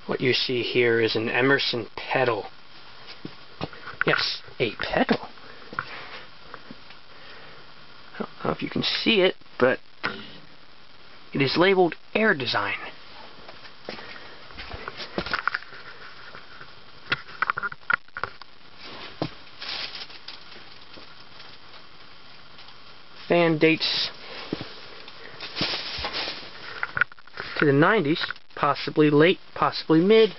What you see here is an Emerson Petal. Yes, a Petal. I don't know if you can see it, but it is labeled Air Design. Fan dates to the 90s, possibly late, possibly mid,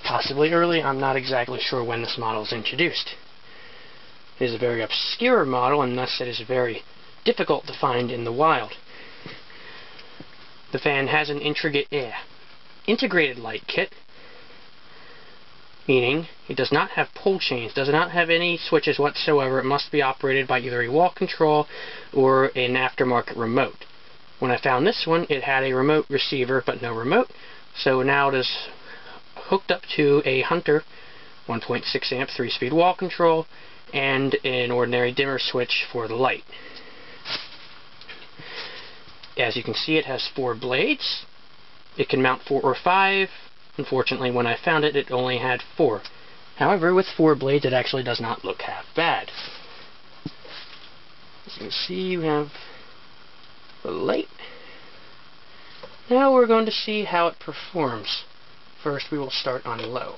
possibly early. I'm not exactly sure when this model was introduced. It is a very obscure model, and thus it is very difficult to find in the wild. The fan has an integrated light kit, meaning it does not have pull chains, does not have any switches whatsoever. It must be operated by either a wall control or an aftermarket remote. When I found this one, it had a remote receiver but no remote, so now it is hooked up to a Hunter 1.6 amp 3-speed wall control and an ordinary dimmer switch for the light. As you can see, it has 4 blades. It can mount 4 or 5. Unfortunately, when I found it, it only had 4. However, with 4 blades, it actually does not look half bad. As you can see, you have the light. Now we're going to see how it performs. First, we will start on low.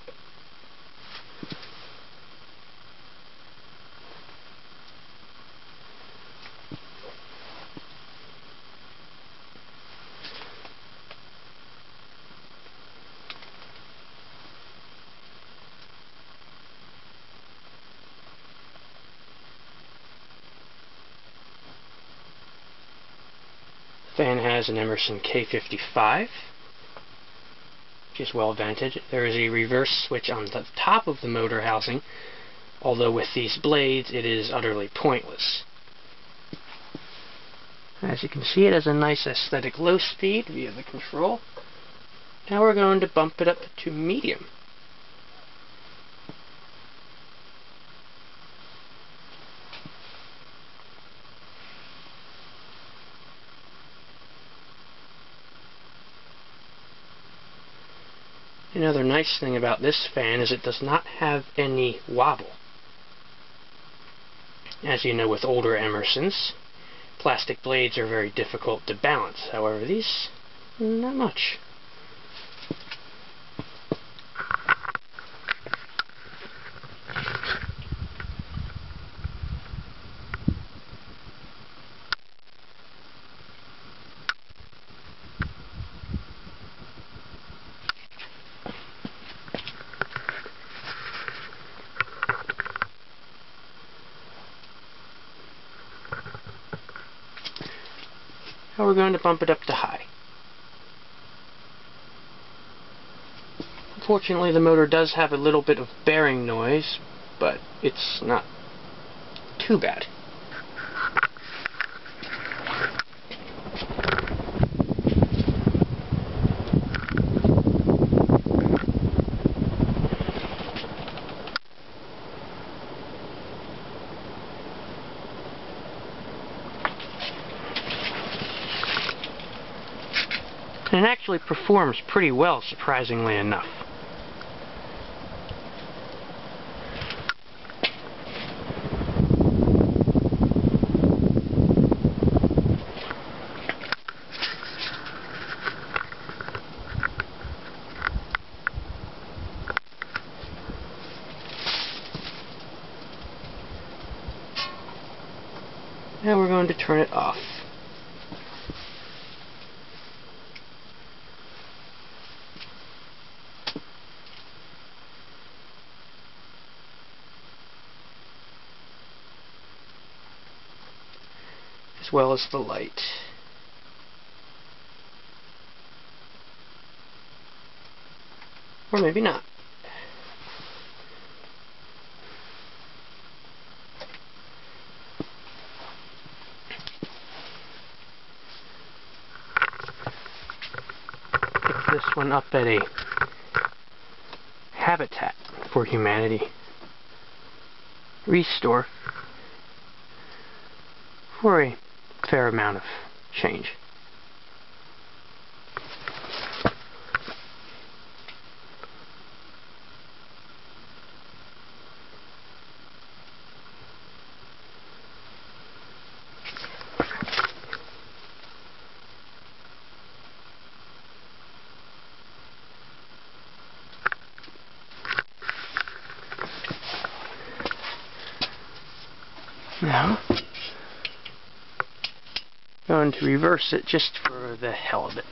The fan has an Emerson K55, which is well vented. There is a reverse switch on the top of the motor housing, although with these blades it is utterly pointless. As you can see, it has a nice aesthetic low speed via the control. Now we're going to bump it up to medium. Another nice thing about this fan is it does not have any wobble. As you know, with older Emersons, plastic blades are very difficult to balance. However, these, not much. Now we're going to bump it up to high. Unfortunately, the motor does have a little bit of bearing noise, but it's not too bad. And it actually performs pretty well, surprisingly enough. Now we're going to turn it off. As well as the light. Or maybe not. Pick this one up at a Habitat for Humanity restore for a fair amount of change. Now, going to reverse it just for the hell of it.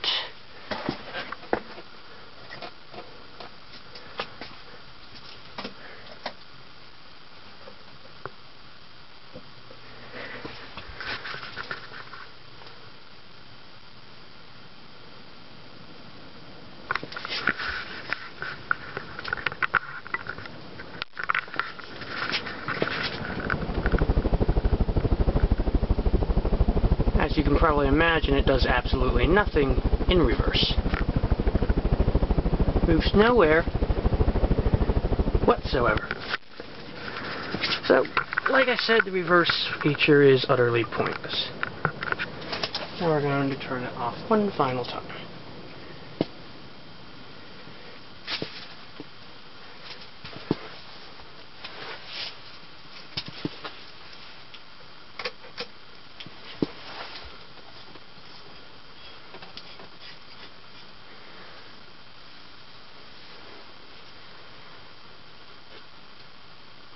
As you can probably imagine, it does absolutely nothing in reverse. Moves nowhere whatsoever. So, like I said, the reverse feature is utterly pointless. Now we're going to turn it off one final time.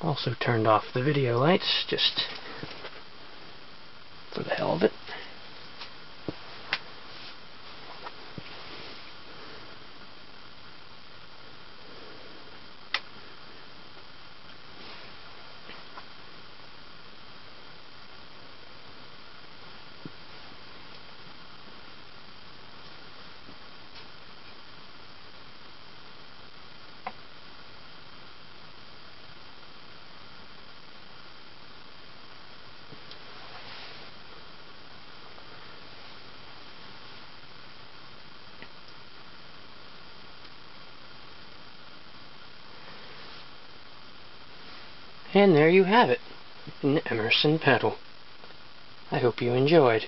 Also turned off the video lights, just for the hell of it. And there you have it, an Emerson Petal. I hope you enjoyed.